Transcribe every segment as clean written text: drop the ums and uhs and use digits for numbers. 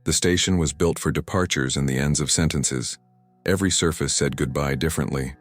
The station was built for departures and the ends of sentences. Every surface said goodbye differently.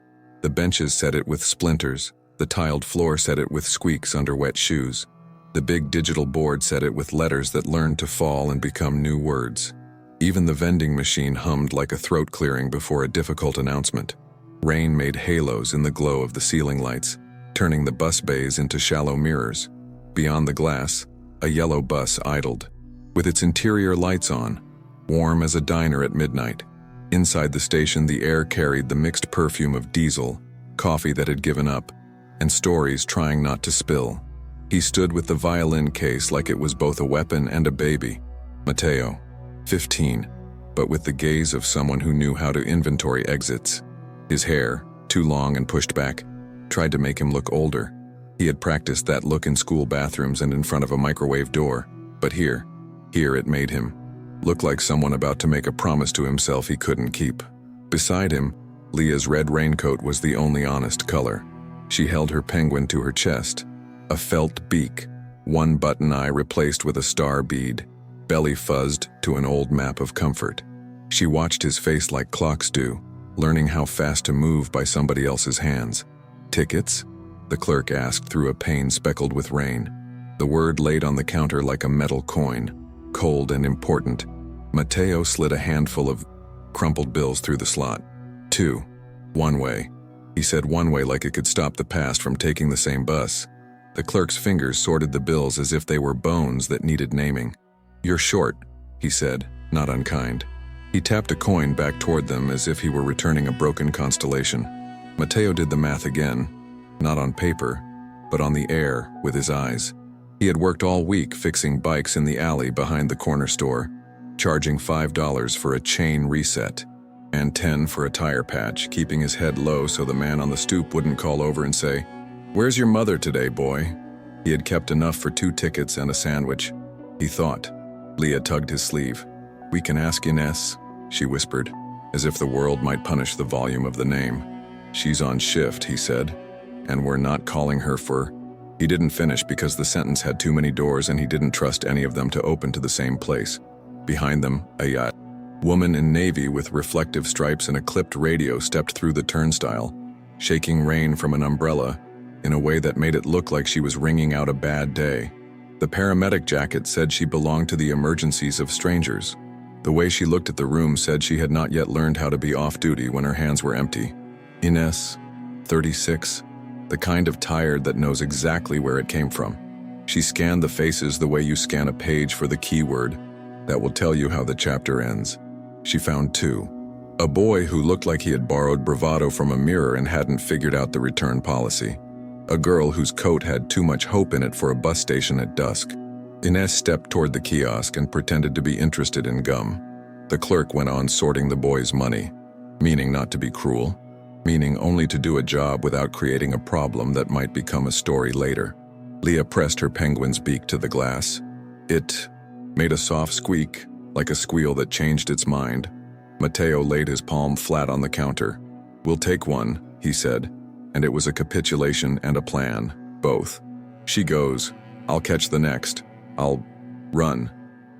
The benches said it with splinters. The tiled floor said it with squeaks under wet shoes. The big digital board said it with letters that learned to fall and become new words. Even the vending machine hummed like a throat clearing before a difficult announcement. Rain made halos in the glow of the ceiling lights, turning the bus bays into shallow mirrors. Beyond the glass, a yellow bus idled, with its interior lights on, warm as a diner at midnight. Inside the station, the air carried the mixed perfume of diesel, coffee that had given up, and stories trying not to spill. He stood with the violin case like it was both a weapon and a baby. Mateo, 15, but with the gaze of someone who knew how to inventory exits. His hair, too long and pushed back, tried to make him look older. He had practiced that look in school bathrooms and in front of a microwave door, but here it made him look like someone about to make a promise to himself he couldn't keep. Beside him, Leah's red raincoat was the only honest color. She held her penguin to her chest, a felt beak, one button eye replaced with a star bead, belly fuzzed to an old map of comfort. She watched his face like clocks do, learning how fast to move by somebody else's hands. "Tickets?" the clerk asked through a pane speckled with rain. The word laid on the counter like a metal coin, cold and important. Mateo slid a handful of crumpled bills through the slot. "2. One way." He said one way like it could stop the past from taking the same bus. The clerk's fingers sorted the bills as if they were bones that needed naming. "You're short," he said, not unkind. He tapped a coin back toward them as if he were returning a broken constellation. Mateo did the math again, not on paper, but on the air with his eyes. He had worked all week fixing bikes in the alley behind the corner store, charging $5 for a chain reset and $10 for a tire patch, keeping his head low so the man on the stoop wouldn't call over and say, "Where's your mother today, boy?" He had kept enough for 2 tickets and a sandwich, he thought. Leah tugged his sleeve. "We can ask Ines," she whispered, as if the world might punish the volume of the name. "She's on shift," he said, "and we're not calling her for—" He didn't finish because the sentence had too many doors and he didn't trust any of them to open to the same place. Behind them, a yacht. Woman in navy with reflective stripes and a clipped radio stepped through the turnstile, shaking rain from an umbrella in a way that made it look like she was wringing out a bad day. The paramedic jacket said she belonged to the emergencies of strangers. The way she looked at the room said she had not yet learned how to be off-duty when her hands were empty. Ines, 36, the kind of tired that knows exactly where it came from. She scanned the faces the way you scan a page for the keyword that will tell you how the chapter ends. She found 2. A boy who looked like he had borrowed bravado from a mirror and hadn't figured out the return policy. A girl whose coat had too much hope in it for a bus station at dusk. Ines stepped toward the kiosk and pretended to be interested in gum. The clerk went on sorting the boy's money, meaning not to be cruel, meaning only to do a job without creating a problem that might become a story later. Leah pressed her penguin's beak to the glass. It made a soft squeak, like a squeal that changed its mind. Mateo laid his palm flat on the counter. "We'll take one," he said, and it was a capitulation and a plan, both. "She goes. I'll catch the next. I'll run."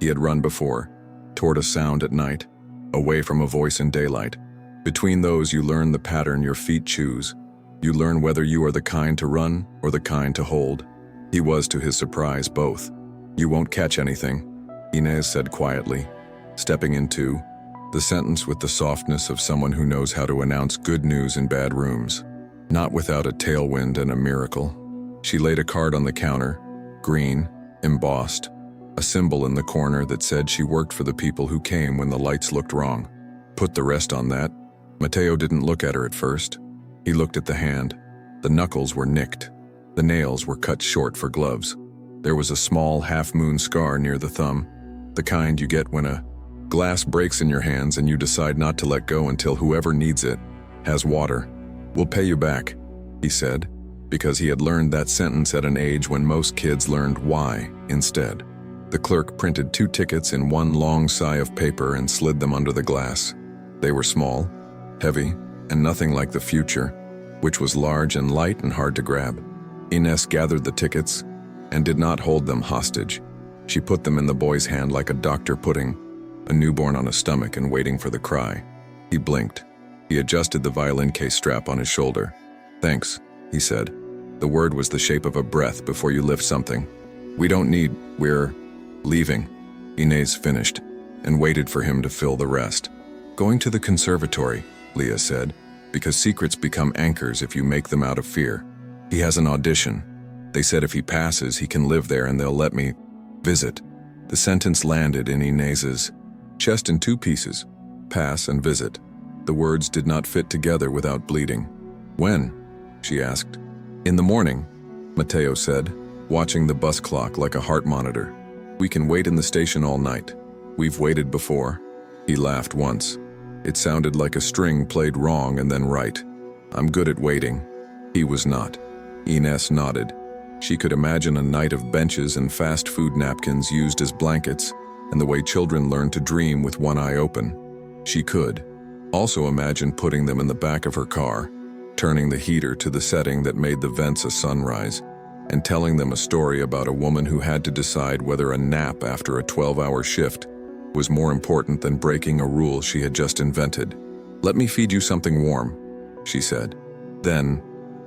He had run before, toward a sound at night, away from a voice in daylight. Between those, you learn the pattern your feet choose. You learn whether you are the kind to run or the kind to hold. He was, to his surprise, both. "You won't catch anything," Ines said quietly, stepping into the sentence with the softness of someone who knows how to announce good news in bad rooms. Not without a tailwind and a miracle. She laid a card on the counter, green, embossed, a symbol in the corner that said she worked for the people who came when the lights looked wrong. "Put the rest on that." Mateo didn't look at her at first. He looked at the hand. The knuckles were nicked. The nails were cut short for gloves. There was a small half-moon scar near the thumb, the kind you get when a glass breaks in your hands and you decide not to let go until whoever needs it has water. "We'll pay you back," he said, because he had learned that sentence at an age when most kids learned why instead. The clerk printed 2 tickets in one long sigh of paper and slid them under the glass. They were small, heavy, and nothing like the future, which was large and light and hard to grab. Ines gathered the tickets and did not hold them hostage. She put them in the boy's hand like a doctor putting a newborn on a stomach and waiting for the cry. He blinked. He adjusted the violin case strap on his shoulder. "Thanks," he said. The word was the shape of a breath before you lift something. We're leaving," Inez finished, and waited for him to fill the rest. "Going to the conservatory," Leah said, "because secrets become anchors if you make them out of fear. He has an audition. They said if he passes, he can live there and they'll let me visit." The sentence landed in Inez's chest in two pieces: pass and visit. The words did not fit together without bleeding. "When?" she asked. "In the morning," Mateo said, watching the bus clock like a heart monitor. "We can wait in the station all night. We've waited before." He laughed once. It sounded like a string played wrong and then right. "I'm good at waiting." He was not. Inez nodded. She could imagine a night of benches and fast food napkins used as blankets, and the way children learn to dream with one eye open. She could also imagine putting them in the back of her car, turning the heater to the setting that made the vents a sunrise, and telling them a story about a woman who had to decide whether a nap after a 12-hour shift was more important than breaking a rule she had just invented. "Let me feed you something warm," she said. "Then,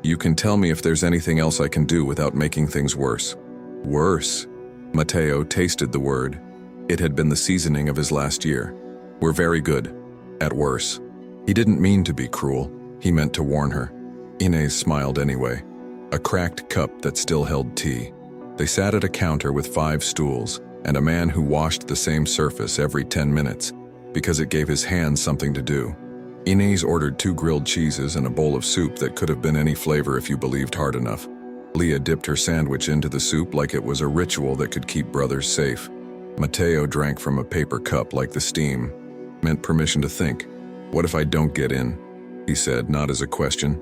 you can tell me if there's anything else I can do without making things worse." Worse? Mateo tasted the word. It had been the seasoning of his last year. "We're very good at worse." He didn't mean to be cruel. He meant to warn her. Inez smiled anyway. A cracked cup that still held tea. They sat at a counter with 5 stools, and a man who washed the same surface every 10 minutes, because it gave his hands something to do. Inez ordered 2 grilled cheeses and a bowl of soup that could have been any flavor if you believed hard enough. Leah dipped her sandwich into the soup like it was a ritual that could keep brothers safe. Mateo drank from a paper cup like the steam meant permission to think. "What if I don't get in?" he said, not as a question,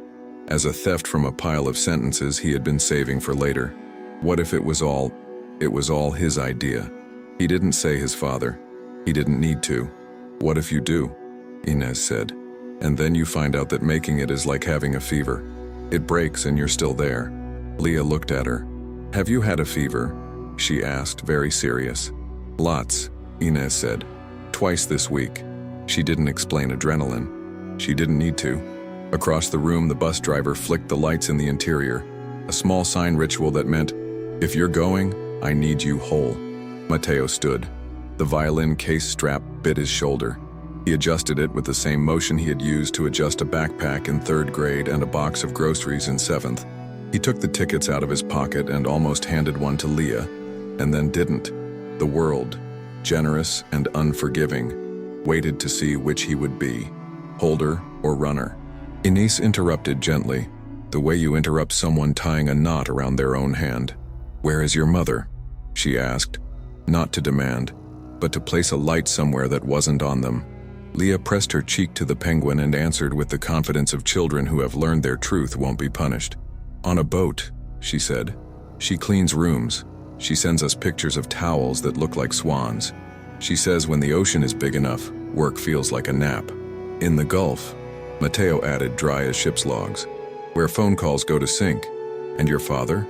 as a theft from a pile of sentences he had been saving for later. What if it was all his idea? He didn't say his father. He didn't need to. "What if you do?" Inez said. "And then you find out that making it is like having a fever. It breaks and you're still there." Leah looked at her. "Have you had a fever?" she asked, very serious. "Lots," Inez said. "Twice this week." She didn't explain adrenaline. She didn't need to. Across the room, the bus driver flicked the lights in the interior, a small sign ritual that meant, "If you're going, I need you whole." Mateo stood. The violin case strap bit his shoulder. He adjusted it with the same motion he had used to adjust a backpack in 3rd grade and a box of groceries in 7th. He took the tickets out of his pocket and almost handed one to Leah, and then didn't. The world, generous and unforgiving, waited to see which he would be, holder or runner. Inez interrupted gently, the way you interrupt someone tying a knot around their own hand. "Where is your mother?" she asked, not to demand, but to place a light somewhere that wasn't on them. Leah pressed her cheek to the penguin and answered with the confidence of children who have learned their truth won't be punished. "On a boat," she said. "She cleans rooms. She sends us pictures of towels that look like swans. She says when the ocean is big enough, work feels like a nap. In the Gulf," Mateo added, dry as ship's logs, "where phone calls go to sink." "And your father?"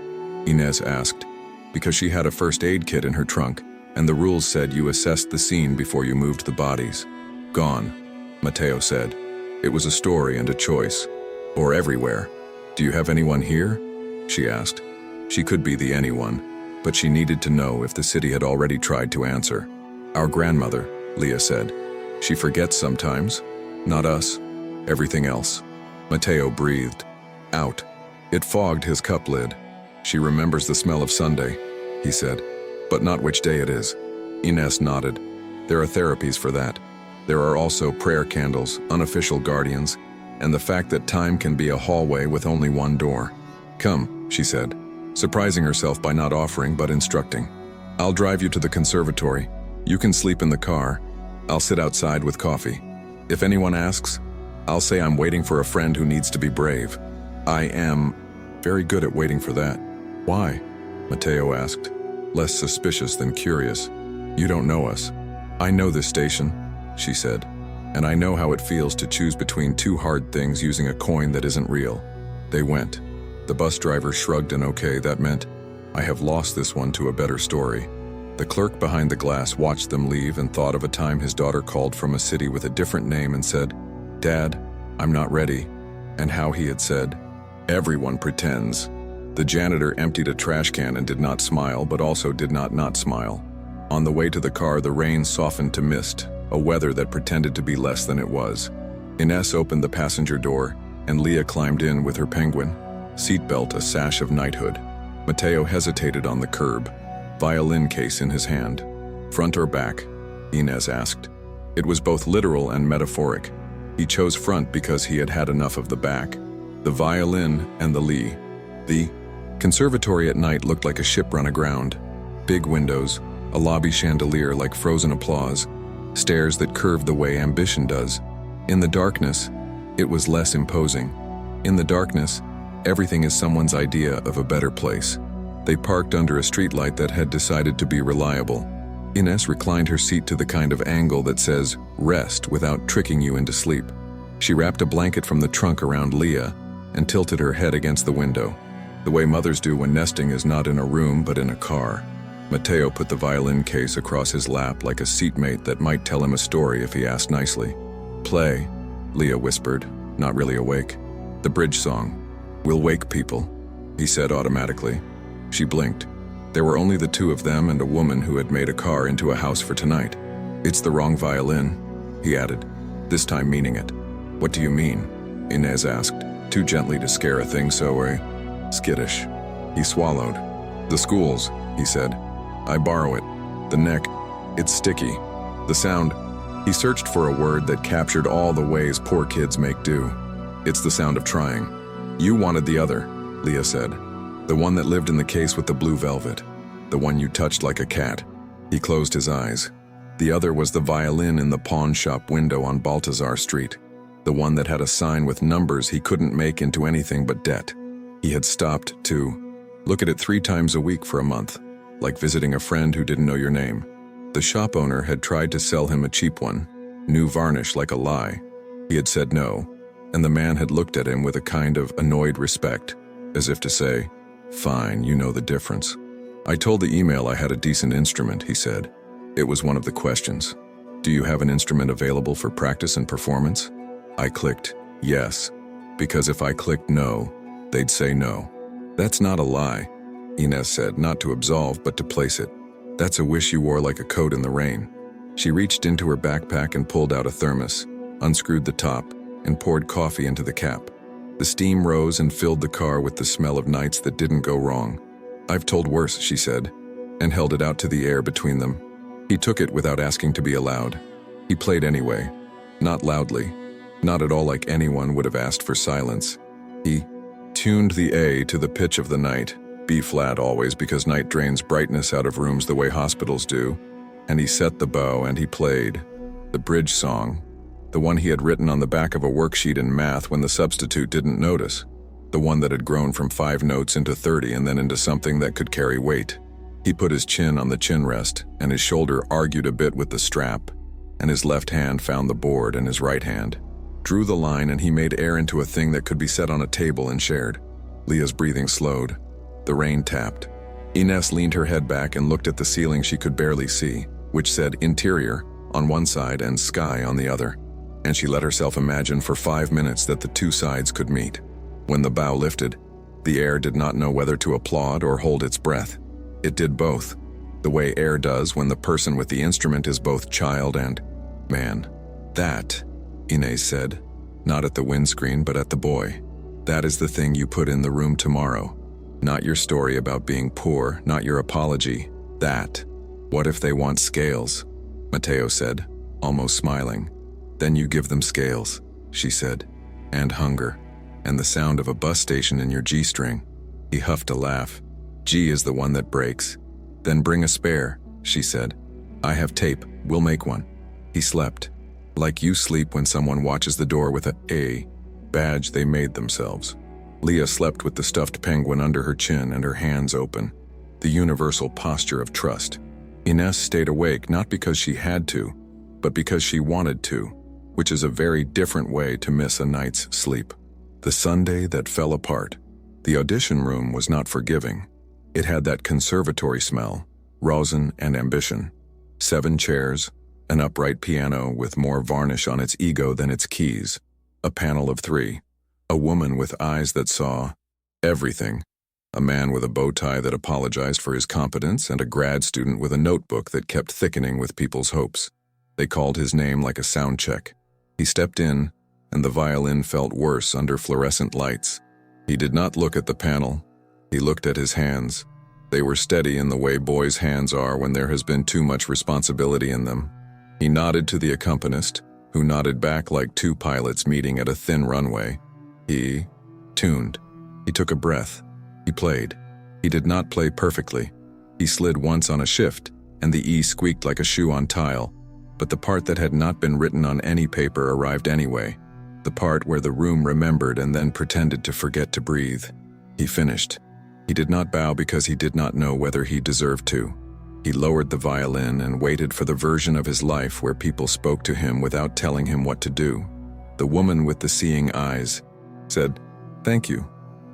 Inez asked, because she had a first aid kit in her trunk, and the rules said you assessed the scene before you moved the bodies. "Gone," Mateo said. It was a story and a choice. "Or everywhere." "Do you have anyone here?" she asked. She could be the anyone, but she needed to know if the city had already tried to answer. "Our grandmother," Leah said. "She forgets sometimes. Not us. Everything else." Mateo breathed. Out. It fogged his cup lid. "She remembers the smell of Sunday," he said, "but not which day it is." Inez nodded. "There are therapies for that. There are also prayer candles, unofficial guardians, and the fact that time can be a hallway with only one door." "Come," she said, surprising herself by not offering but instructing. "I'll drive you to the conservatory. You can sleep in the car. I'll sit outside with coffee. If anyone asks, I'll say I'm waiting for a friend who needs to be brave. I am very good at waiting for that." "Why?" Mateo asked, less suspicious than curious. "You don't know us." "I know this station," she said, "and I know how it feels to choose between 2 hard things using a coin that isn't real." They went. The bus driver shrugged an okay that meant, "I have lost this one to a better story." The clerk behind the glass watched them leave and thought of a time his daughter called from a city with a different name and said, "Dad, I'm not ready," and how he had said, "Everyone pretends." The janitor emptied a trash can and did not smile, but also did not smile. On the way to the car, the rain softened to mist, a weather that pretended to be less than it was. Ines opened the passenger door, and Leah climbed in with her penguin, seatbelt a sash of knighthood. Mateo hesitated on the curb, violin case in his hand. "Front or back?" Ines asked. It was both literal and metaphoric. He chose front because he had had enough of the back, the violin and the Lee. The conservatory at night looked like a ship run aground. Big windows, a lobby chandelier like frozen applause, stairs that curved the way ambition does. In the darkness, it was less imposing. In the darkness, everything is someone's idea of a better place. They parked under a streetlight that had decided to be reliable. Ines reclined her seat to the kind of angle that says, "Rest," without tricking you into sleep. She wrapped a blanket from the trunk around Leah and tilted her head against the window, the way mothers do when nesting is not in a room but in a car. Mateo put the violin case across his lap like a seatmate that might tell him a story if he asked nicely. "Play," Leah whispered, not really awake. "The bridge song. We'll wake people," he said automatically. She blinked. There were only the two of them and a woman who had made a car into a house for tonight. "It's the wrong violin," he added, this time meaning it. "What do you mean?" Ines asked, too gently to scare a thing so skittish. He swallowed. "The schools," he said. "I borrow it. The neck, it's sticky. The sound." He searched for a word that captured all the ways poor kids make do. "It's the sound of trying." "You wanted the other," Leah said. "The one that lived in the case with the blue velvet. The one you touched like a cat." He closed his eyes. The other was the violin in the pawn shop window on Baltazar Street. The one that had a sign with numbers he couldn't make into anything but debt. He had stopped to look at it 3 times a week for a month, like visiting a friend who didn't know your name. The shop owner had tried to sell him a cheap one, new varnish like a lie. He had said no, and the man had looked at him with a kind of annoyed respect, as if to say, "Fine, you know the difference." "I told the email I had a decent instrument," he said. It was one of the questions. "Do you have an instrument available for practice and performance?" I clicked yes, because if I clicked no, they'd say no. "That's not a lie," Ines said, not to absolve but to place it. "That's a wish you wore like a coat in the rain." She reached into her backpack and pulled out a thermos, unscrewed the top, and poured coffee into the cap. The steam rose and filled the car with the smell of nights that didn't go wrong. "I've told worse," she said, and held it out to the air between them. He took it without asking to be allowed. He played anyway, not loudly, not at all like anyone would have asked for silence. He tuned the A to the pitch of the night, B flat always because night drains brightness out of rooms the way hospitals do, and he set the bow and he played the bridge song, the one he had written on the back of a worksheet in math when the substitute didn't notice, the one that had grown from 5 notes into 30 and then into something that could carry weight. He put his chin on the chin rest, and his shoulder argued a bit with the strap, and his left hand found the board and his right hand drew the line, and he made air into a thing that could be set on a table and shared. Leah's breathing slowed. The rain tapped. Ines leaned her head back and looked at the ceiling she could barely see, which said interior on one side and sky on the other, and she let herself imagine for 5 minutes that the two sides could meet. When the bow lifted, the air did not know whether to applaud or hold its breath. It did both, the way air does when the person with the instrument is both child and man. "That," Ines said, not at the windscreen but at the boy. "That is the thing you put in the room tomorrow. Not your story about being poor, not your apology. That. What if they want scales?" Mateo said, almost smiling. "Then you give them scales," she said, "and hunger, and the sound of a bus station in your G-string." He huffed a laugh. "G is the one that breaks." "Then bring a spare," she said. "I have tape, we'll make one." He slept. Like you sleep when someone watches the door with a badge they made themselves. Leah slept with the stuffed penguin under her chin and her hands open, the universal posture of trust. Ines stayed awake not because she had to, but because she wanted to, which is a very different way to miss a night's sleep. The Sunday that fell apart. The audition room was not forgiving. It had that conservatory smell, rosin, and ambition. 7 chairs, an upright piano with more varnish on its ego than its keys, a panel of 3, a woman with eyes that saw everything, a man with a bow tie that apologized for his competence, and a grad student with a notebook that kept thickening with people's hopes. They called his name like a sound check. He stepped in, and the violin felt worse under fluorescent lights. He did not look at the panel. He looked at his hands. They were steady in the way boys' hands are when there has been too much responsibility in them. He nodded to the accompanist, who nodded back like 2 pilots meeting at a thin runway. He tuned. He took a breath. He played. He did not play perfectly. He slid once on a shift, and the E squeaked like a shoe on tile. But the part that had not been written on any paper arrived anyway. The part where the room remembered and then pretended to forget to breathe. He finished. He did not bow because he did not know whether he deserved to. He lowered the violin and waited for the version of his life where people spoke to him without telling him what to do. The woman with the seeing eyes said, "Thank you."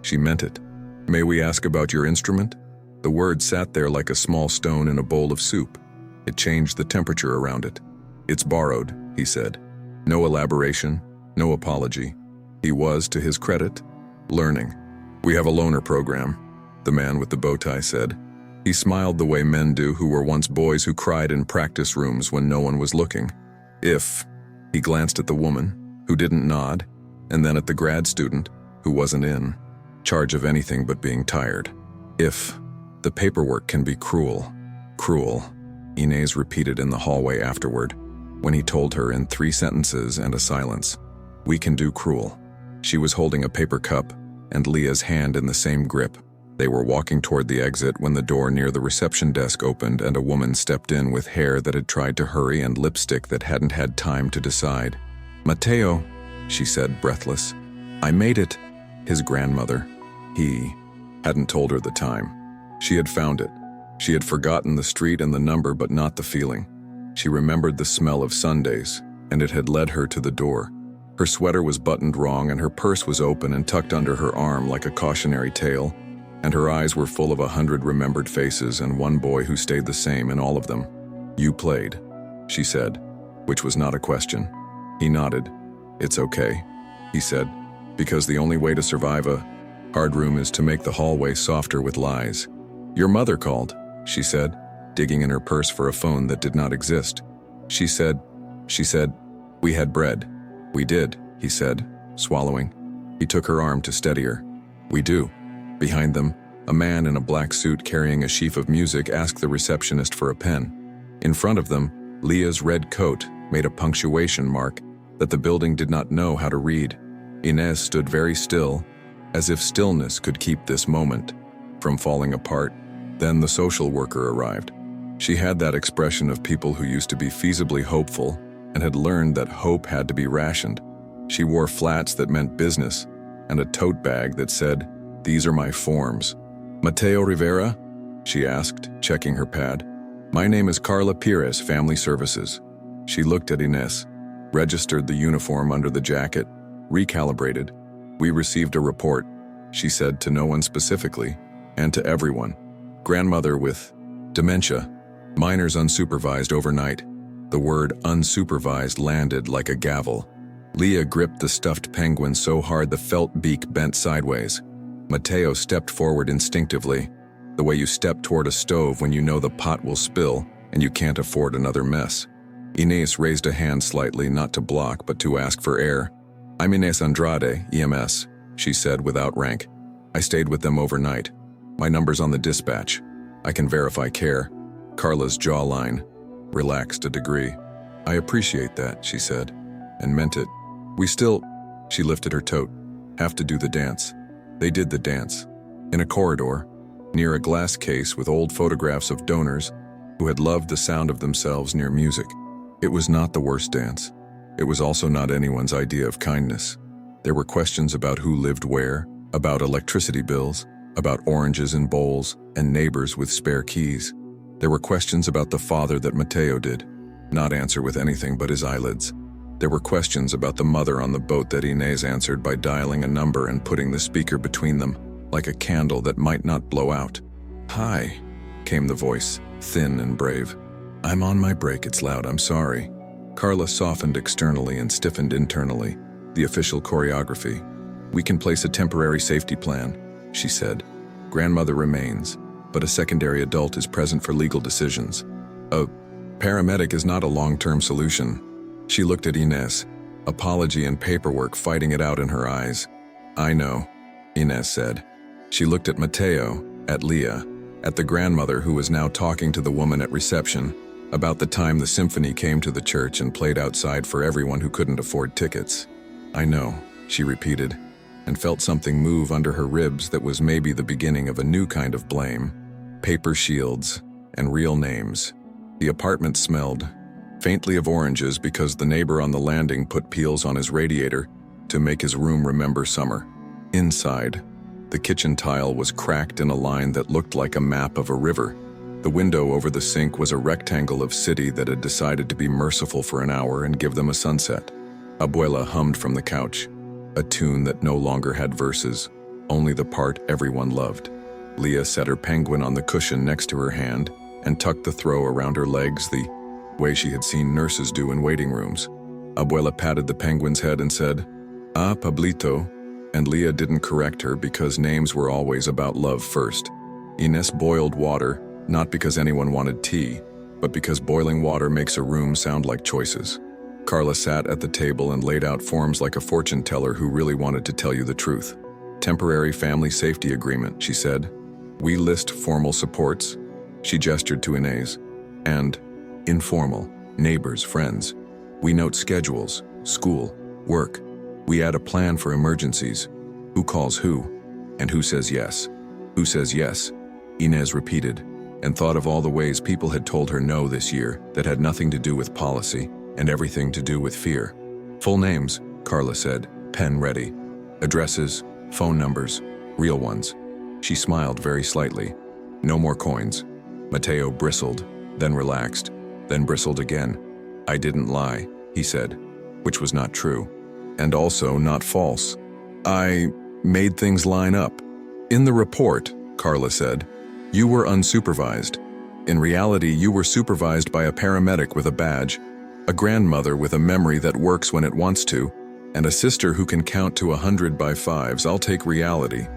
She meant it. "May we ask about your instrument?" The word sat there like a small stone in a bowl of soup. It changed the temperature around it. "It's borrowed," he said. No elaboration, no apology. He was, to his credit, learning. "We have a loaner program," the man with the bow tie said. He smiled the way men do who were once boys who cried in practice rooms when no one was looking. He glanced at the woman, who didn't nod, and then at the grad student, who wasn't in charge of anything but being tired. The paperwork can be cruel. Cruel, Inez repeated in the hallway afterward, when he told her in 3 sentences and a silence. "We can do cruel." She was holding a paper cup, and Leah's hand in the same grip. They were walking toward the exit when the door near the reception desk opened and a woman stepped in with hair that had tried to hurry and lipstick that hadn't had time to decide. "Matteo," she said, breathless. "I made it." His grandmother. He hadn't told her the time. She had found it. She had forgotten the street and the number, but not the feeling. She remembered the smell of Sundays, and it had led her to the door. Her sweater was buttoned wrong, and her purse was open and tucked under her arm like a cautionary tale, and her eyes were full of 100 remembered faces and one boy who stayed the same in all of them. "You played," she said, which was not a question. He nodded. "It's okay," he said, "because the only way to survive a hard room is to make the hallway softer with lies." "Your mother called," she said, digging in her purse for a phone that did not exist. She said, "We had bread." "We did," he said, swallowing. He took her arm to steady her. "We do." Behind them, a man in a black suit carrying a sheaf of music asked the receptionist for a pen. In front of them, Leah's red coat made a punctuation mark that the building did not know how to read. Inez stood very still, as if stillness could keep this moment from falling apart. Then the social worker arrived. She had that expression of people who used to be feasibly hopeful and had learned that hope had to be rationed. She wore flats that meant business and a tote bag that said, "These are my forms." "Matteo Rivera?" she asked, checking her pad. "My name is Carla Pires, Family Services." She looked at Inez, registered the uniform under the jacket, recalibrated. "We received a report," she said, to no one specifically, and to everyone. "Grandmother with dementia. Minors unsupervised overnight." The word unsupervised landed like a gavel. Leah gripped the stuffed penguin so hard the felt beak bent sideways. Matteo stepped forward instinctively, the way you step toward a stove when you know the pot will spill and you can't afford another mess. Inez raised a hand slightly, not to block but to ask for air. "I'm Inez Andrade, EMS," she said without rank. "I stayed with them overnight. My number's on the dispatch. I can verify care." Carla's jawline relaxed a degree. "I appreciate that," she said, and meant it. "We still," she lifted her tote, "have to do the dance." They did the dance. In a corridor, near a glass case with old photographs of donors who had loved the sound of themselves near music. It was not the worst dance. It was also not anyone's idea of kindness. There were questions about who lived where, about electricity bills, about oranges in bowls, and neighbors with spare keys. There were questions about the father that Matteo did not answer with anything but his eyelids. There were questions about the mother on the boat that Inez answered by dialing a number and putting the speaker between them, like a candle that might not blow out. "Hi," came the voice. thin and brave. "I'm on my break, it's loud, I'm sorry." Carla softened externally and stiffened internally, the official choreography. "We can place a temporary safety plan," she said. "Grandmother remains, but a secondary adult is present for legal decisions. A paramedic is not a long-term solution." She looked at Inés, apology and paperwork fighting it out in her eyes. "I know," Inés said. She looked at Mateo, at Leah, at the grandmother who was now talking to the woman at reception about the time the symphony came to the church and played outside for everyone who couldn't afford tickets. "I know," she repeated, and felt something move under her ribs that was maybe the beginning of a new kind of blame. Paper shields and real names. The apartment smelled faintly of oranges because the neighbor on the landing put peels on his radiator to make his room remember summer. Inside, the kitchen tile was cracked in a line that looked like a map of a river. The window over the sink was a rectangle of city that had decided to be merciful for an hour and give them a sunset. Abuela hummed from the couch, a tune that no longer had verses, only the part everyone loved. Leah set her penguin on the cushion next to her hand and tucked the throw around her legs the way she had seen nurses do in waiting rooms. Abuela patted the penguin's head and said, "Ah, Pablito," and Leah didn't correct her because names were always about love first. Inés boiled water, not because anyone wanted tea, but because boiling water makes a room sound like choices. Carla sat at the table and laid out forms like a fortune teller who really wanted to tell you the truth. "Temporary family safety agreement," she said. "We list formal supports," she gestured to Inés, "and informal, neighbors, friends. We note schedules, school, work. We add a plan for emergencies. Who calls who, and who says yes. Who says yes," Inés repeated, and thought of all the ways people had told her no this year that had nothing to do with policy and everything to do with fear. "Full names," Carla said, pen ready. "Addresses, phone numbers, real ones." She smiled very slightly. "No more coins." Mateo bristled, then relaxed, then bristled again. "I didn't lie," he said, which was not true, and also not false. "I made things line up." "In the report," Carla said, "you were unsupervised. In reality, you were supervised by a paramedic with a badge, a grandmother with a memory that works when it wants to, and a sister who can count to 100 by fives. I'll take reality."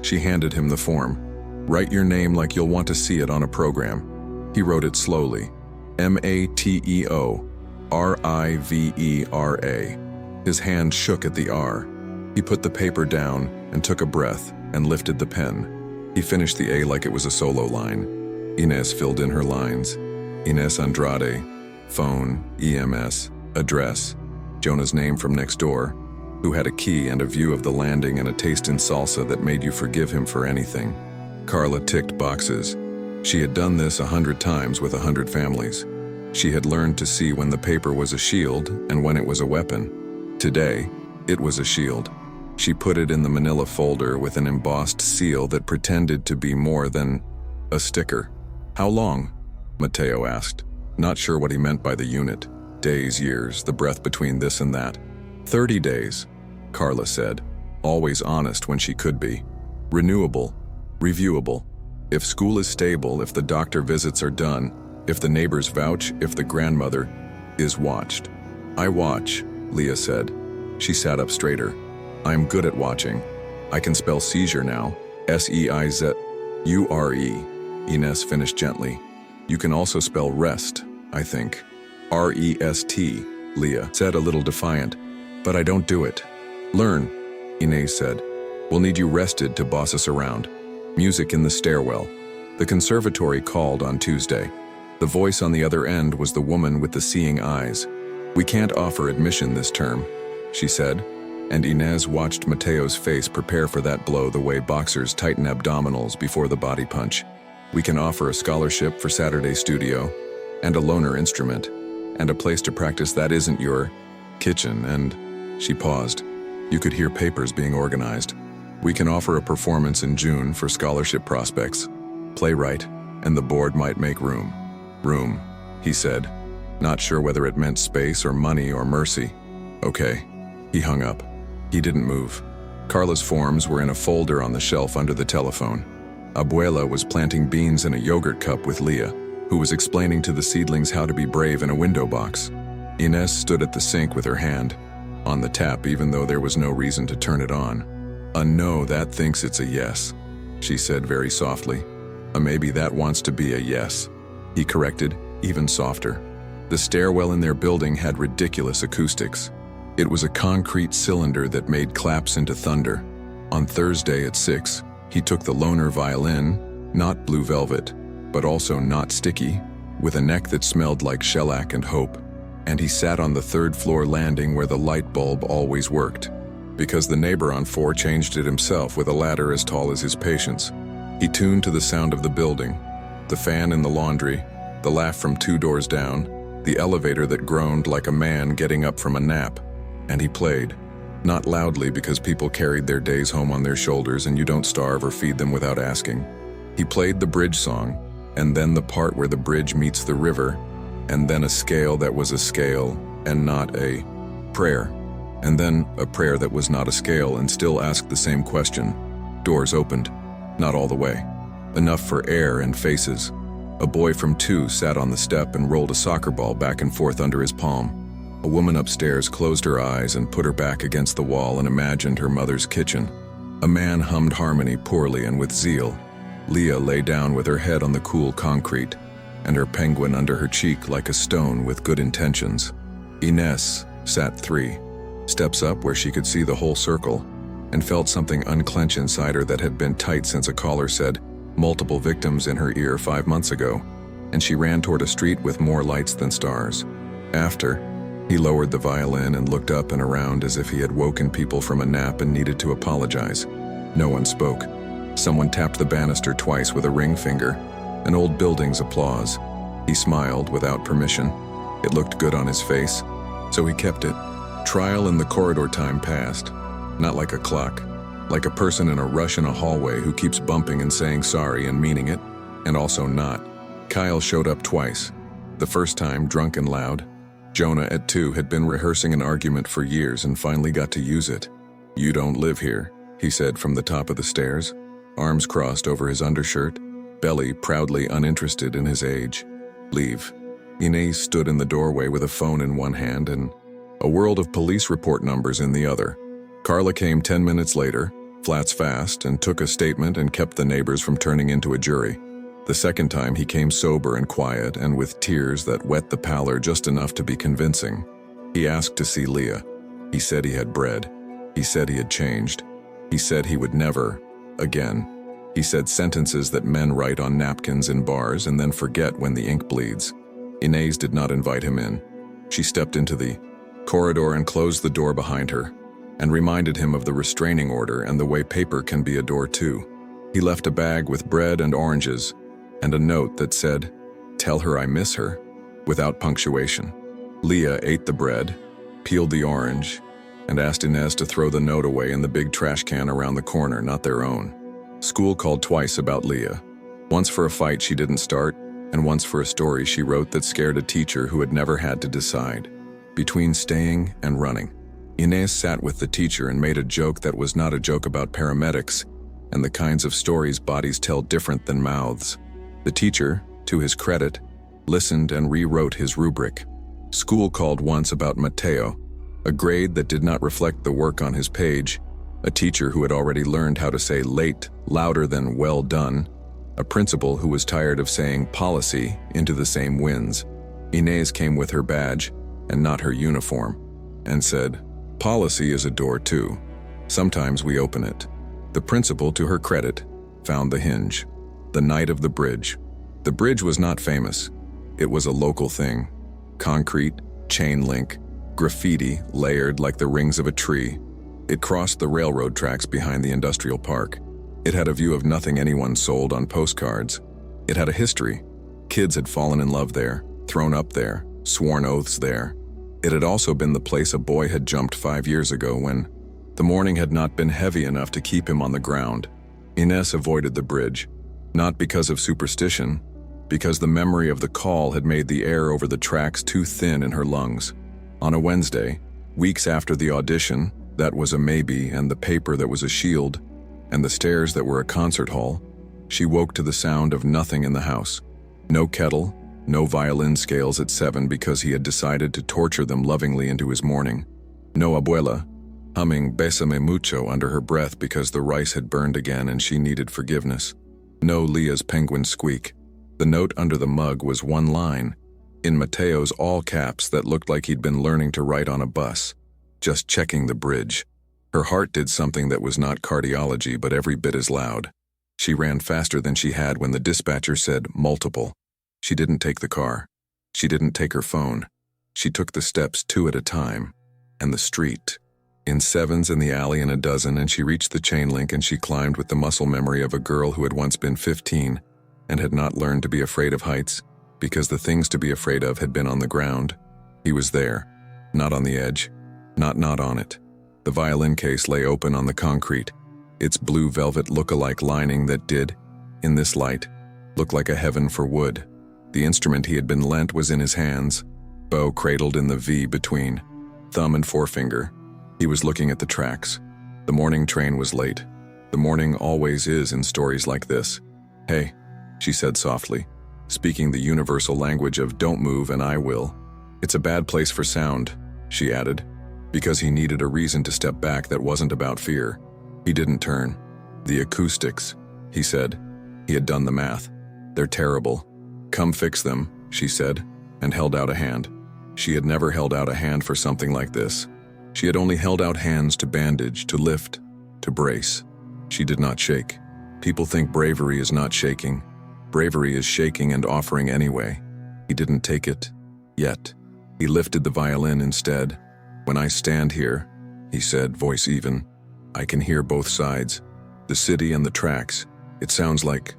She handed him the form. "Write your name like you'll want to see it on a program." He wrote it slowly. Mateorivera. His hand shook at the R. He put the paper down and took a breath and lifted the pen. He finished the A like it was a solo line. Inés filled in her lines. Inés Andrade, phone, EMS, address, Jonah's name from next door, who had a key and a view of the landing and a taste in salsa that made you forgive him for anything. Carla ticked boxes. She had done this 100 times with 100 families. She had learned to see when the paper was a shield and when it was a weapon. Today, it was a shield. She put it in the manila folder with an embossed seal that pretended to be more than a sticker. "How long?" Mateo asked, not sure what he meant by the unit. Days, years, the breath between this and that. 30 days, Carla said, always honest when she could be. Renewable, reviewable. If school is stable, if the doctor visits are done, if the neighbors vouch, if the grandmother is watched. "I watch," Leah said. She sat up straighter. "I'm good at watching. I can spell seizure now. Seizure. Inés finished gently. "You can also spell rest, I think. Rest, Leah said a little defiant. "But I don't do it." "Learn," Inés said. "We'll need you rested to boss us around." Music in the stairwell. The conservatory called on Tuesday. The voice on the other end was the woman with the seeing eyes. "We can't offer admission this term," she said, and Inés watched Mateo's face prepare for that blow the way boxers tighten abdominals before the body punch. "We can offer a scholarship for Saturday studio, and a loaner instrument, and a place to practice that isn't your kitchen, and..." She paused. You could hear papers being organized. "We can offer a performance in June for scholarship prospects. Playwright, and the board might make room." "Room," he said, not sure whether it meant space or money or mercy. "Okay." He hung up. He didn't move. Carla's forms were in a folder on the shelf under the telephone. Abuela was planting beans in a yogurt cup with Leah. who was explaining to the seedlings how to be brave in a window box. Inez stood at the sink with her hand on the tap even though there was no reason to turn it on. "A no, that thinks it's a yes," she said very softly. "A maybe that wants to be a yes," he corrected, even softer. The stairwell in their building had ridiculous acoustics. It was a concrete cylinder that made claps into thunder. On Thursday at 6, he took the loner violin, not blue velvet, but also not sticky, with a neck that smelled like shellac and hope, and he sat on the third-floor landing where the light bulb always worked, because the neighbor on 4 changed it himself with a ladder as tall as his patience. He tuned to the sound of the building, the fan in the laundry, the laugh from 2 doors down, the elevator that groaned like a man getting up from a nap, and he played. Not loudly because people carried their days home on their shoulders and you don't starve or feed them without asking. He played the bridge song, and then the part where the bridge meets the river, and then a scale that was a scale and not a prayer, and then a prayer that was not a scale and still asked the same question. Doors opened, not all the way. Enough for air and faces. A boy from 2 sat on the step and rolled a soccer ball back and forth under his palm. A woman upstairs closed her eyes and put her back against the wall and imagined her mother's kitchen. A man hummed harmony poorly and with zeal. Leah lay down with her head on the cool concrete, and her penguin under her cheek like a stone with good intentions. Inez sat 3 steps up where she could see the whole circle, and felt something unclench inside her that had been tight since a caller said multiple victims in her ear 5 months ago, and she ran toward a street with more lights than stars. After, he lowered the violin and looked up and around as if he had woken people from a nap and needed to apologize. No one spoke. Someone tapped the banister twice with a ring finger. An old building's applause. He smiled without permission. It looked good on his face, so he kept it. Trial in the corridor time passed. Not like a clock. Like a person in a rush in a hallway who keeps bumping and saying sorry and meaning it, and also not. Kyle showed up twice. The first time, drunk and loud. Jonah at 2 had been rehearsing an argument for years and finally got to use it. "You don't live here," he said from the top of the stairs, arms crossed over his undershirt, belly proudly uninterested in his age. "Leave." Inez stood in the doorway with a phone in one hand and a world of police report numbers in the other. Carla came 10 minutes later, flats fast, and took a statement and kept the neighbors from turning into a jury. The second time he came sober and quiet and with tears that wet the pallor just enough to be convincing. He asked to see Leah. He said he had bread. He said he had changed. He said he would never, again. He said sentences that men write on napkins in bars and then forget when the ink bleeds. Inez did not invite him in. She stepped into the corridor and closed the door behind her, and reminded him of the restraining order and the way paper can be a door too. He left a bag with bread and oranges, and a note that said, "Tell her I miss her," without punctuation. Leah ate the bread, peeled the orange, and asked Inez to throw the note away in the big trash can around the corner, not their own. School called twice about Leah. Once for a fight she didn't start, and once for a story she wrote that scared a teacher who had never had to decide between staying and running. Inez sat with the teacher and made a joke that was not a joke about paramedics and the kinds of stories bodies tell different than mouths. The teacher, to his credit, listened and rewrote his rubric. School called once about Mateo, a grade that did not reflect the work on his page, a teacher who had already learned how to say late louder than well done, a principal who was tired of saying policy into the same winds. Inez came with her badge and not her uniform and said, "Policy is a door too. Sometimes we open it." The principal, to her credit, found the hinge. The night of the bridge. The bridge was not famous. It was a local thing. Concrete, chain link, graffiti layered like the rings of a tree. It crossed the railroad tracks behind the industrial park. It had a view of nothing anyone sold on postcards. It had a history. Kids had fallen in love there, thrown up there, sworn oaths there. It had also been the place a boy had jumped 5 years ago when the morning had not been heavy enough to keep him on the ground. Inez avoided the bridge, not because of superstition, because the memory of the call had made the air over the tracks too thin in her lungs. On a Wednesday, weeks after the audition, that was a maybe, and the paper that was a shield, and the stairs that were a concert hall, she woke to the sound of nothing in the house. No kettle, no violin scales at 7 because he had decided to torture them lovingly into his morning. No abuela, humming Bésame mucho under her breath because the rice had burned again and she needed forgiveness. No Leah's penguin squeak. The note under the mug was one line, in Mateo's all caps that looked like he'd been learning to write on a bus. Just checking the bridge. Her heart did something that was not cardiology but every bit as loud. She ran faster than she had when the dispatcher said multiple. She didn't take the car. She didn't take her phone. She took the steps 2 at a time. And the street. In 7s in the alley and a dozen, and she reached the chain link and she climbed with the muscle memory of a girl who had once been 15 and had not learned to be afraid of heights because the things to be afraid of had been on the ground. He was there, not on the edge, not on it. The violin case lay open on the concrete, its blue velvet look-alike lining that did, in this light, look like a heaven for wood. The instrument he had been lent was in his hands, bow cradled in the V between thumb and forefinger. He was looking at the tracks. The morning train was late. The morning always is in stories like this. "Hey," she said softly, speaking the universal language of "don't move and I will." "It's a bad place for sound," she added, because he needed a reason to step back that wasn't about fear. He didn't turn. "The acoustics," he said. He had done the math. "They're terrible. Come fix them," she said, and held out a hand. She had never held out a hand for something like this. She had only held out hands to bandage, to lift, to brace. She did not shake. People think bravery is not shaking. Bravery is shaking and offering anyway. He didn't take it. Yet. He lifted the violin instead. "When I stand here," he said, voice even, "I can hear both sides. The city and the tracks. It sounds like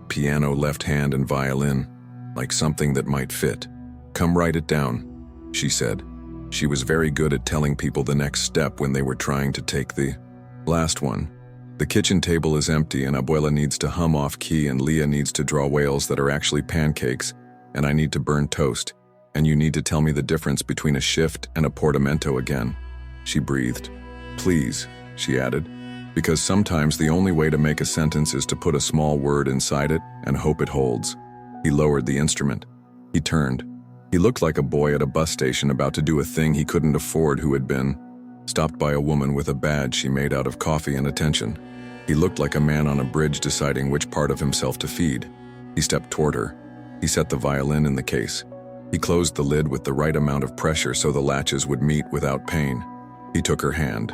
piano left hand and violin, like something that might fit. Come write it down," she said. She was very good at telling people the next step when they were trying to take the last one. "The kitchen table is empty and Abuela needs to hum off key and Leah needs to draw whales that are actually pancakes and I need to burn toast and you need to tell me the difference between a shift and a portamento again." She breathed. "Please," she added, because sometimes the only way to make a sentence is to put a small word inside it and hope it holds. He lowered the instrument. He turned. He looked like a boy at a bus station about to do a thing he couldn't afford who had been stopped by a woman with a badge she made out of coffee and attention. He looked like a man on a bridge deciding which part of himself to feed. He stepped toward her. He set the violin in the case. He closed the lid with the right amount of pressure so the latches would meet without pain. He took her hand.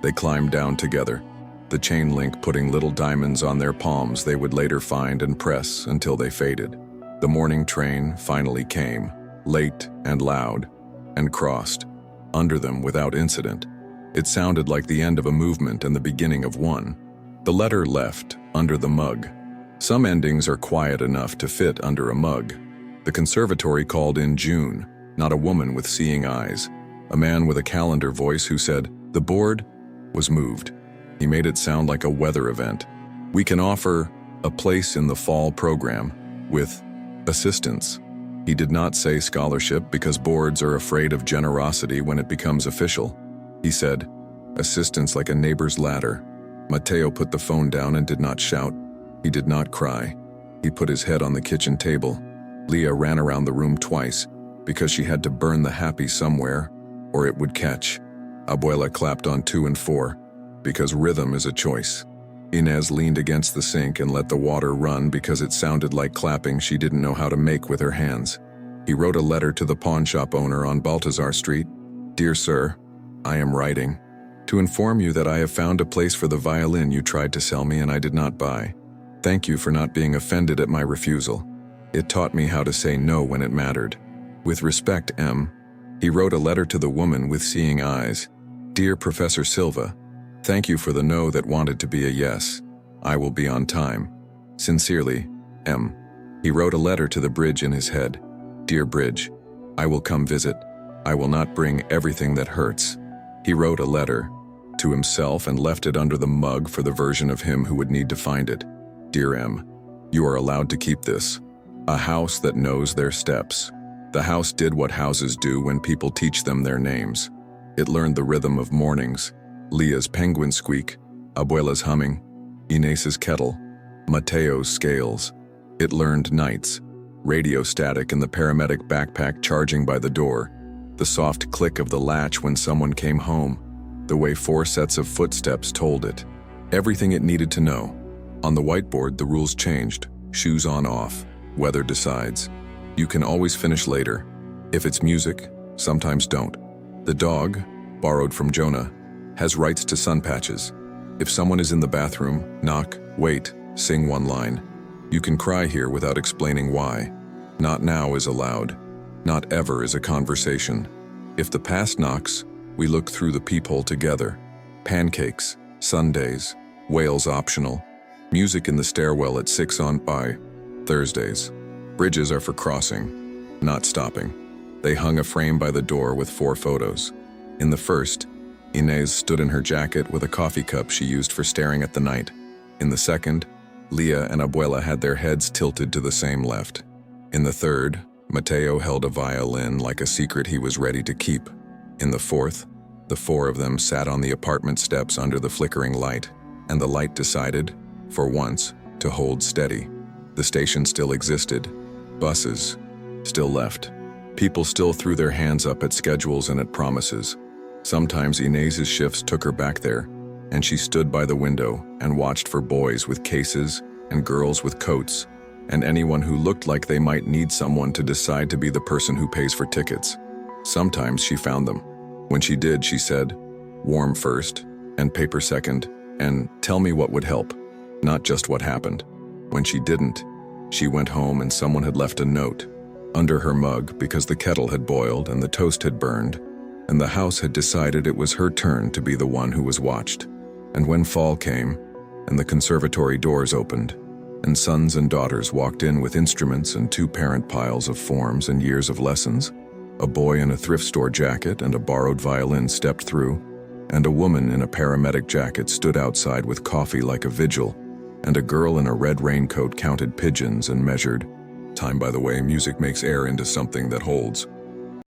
They climbed down together, the chain link putting little diamonds on their palms they would later find and press until they faded. The morning train finally came, late and loud, and crossed, under them without incident. It sounded like the end of a movement and the beginning of one. The letter left, under the mug. Some endings are quiet enough to fit under a mug. The conservatory called in June, not a woman with seeing eyes. A man with a calendar voice who said, "The board was moved." He made it sound like a weather event. "We can offer a place in the fall program, with assistance." He did not say scholarship because boards are afraid of generosity when it becomes official. He said, "Assistance like a neighbor's ladder." Mateo put the phone down and did not shout. He did not cry. He put his head on the kitchen table. Leah ran around the room twice because she had to burn the happy somewhere or it would catch. Abuela clapped on 2 and 4 because rhythm is a choice. Inez leaned against the sink and let the water run because it sounded like clapping she didn't know how to make with her hands. He wrote a letter to the pawn shop owner on Baltazar Street. "Dear Sir, I am writing to inform you that I have found a place for the violin you tried to sell me and I did not buy. Thank you for not being offended at my refusal. It taught me how to say no when it mattered. With respect, M." He wrote a letter to the woman with seeing eyes. "Dear Professor Silva, thank you for the no that wanted to be a yes. I will be on time. Sincerely, M." He wrote a letter to the bridge in his head. "Dear Bridge, I will come visit. I will not bring everything that hurts." He wrote a letter to himself and left it under the mug for the version of him who would need to find it. "Dear M, you are allowed to keep this. A house that knows their steps." The house did what houses do when people teach them their names. It learned the rhythm of mornings, Leah's penguin squeak, Abuela's humming, Inez's kettle, Mateo's scales. It learned nights, radio static in the paramedic backpack charging by the door, the soft click of the latch when someone came home, the way 4 sets of footsteps told it. Everything it needed to know. On the whiteboard, the rules changed. Shoes on off. Weather decides. You can always finish later. If it's music, sometimes don't. The dog, borrowed from Jonah, has rights to sun patches. If someone is in the bathroom, knock, wait, sing one line. You can cry here without explaining why. Not now is allowed. Not ever is a conversation. If the past knocks, we look through the peephole together. Pancakes, Sundays, whales optional. Music in the stairwell at 6 on by Thursdays. Bridges are for crossing, not stopping. They hung a frame by the door with 4 photos. In the first, Inez stood in her jacket with a coffee cup she used for staring at the night. In the second, Leah and Abuela had their heads tilted to the same left. In the third, Mateo held a violin like a secret he was ready to keep. In the fourth, the 4 of them sat on the apartment steps under the flickering light, and the light decided, for once, to hold steady. The station still existed. Buses still left. People still threw their hands up at schedules and at promises. Sometimes Inez's shifts took her back there, and she stood by the window and watched for boys with cases and girls with coats, and anyone who looked like they might need someone to decide to be the person who pays for tickets. Sometimes she found them. When she did, she said, "Warm first, and paper second, and tell me what would help, not just what happened." When she didn't, she went home and someone had left a note under her mug because the kettle had boiled and the toast had burned, and the house had decided it was her turn to be the one who was watched. And when fall came, and the conservatory doors opened, and sons and daughters walked in with instruments and 2 parent piles of forms and years of lessons, a boy in a thrift store jacket and a borrowed violin stepped through, and a woman in a paramedic jacket stood outside with coffee like a vigil, and a girl in a red raincoat counted pigeons and measured time. By the way, music makes air into something that holds.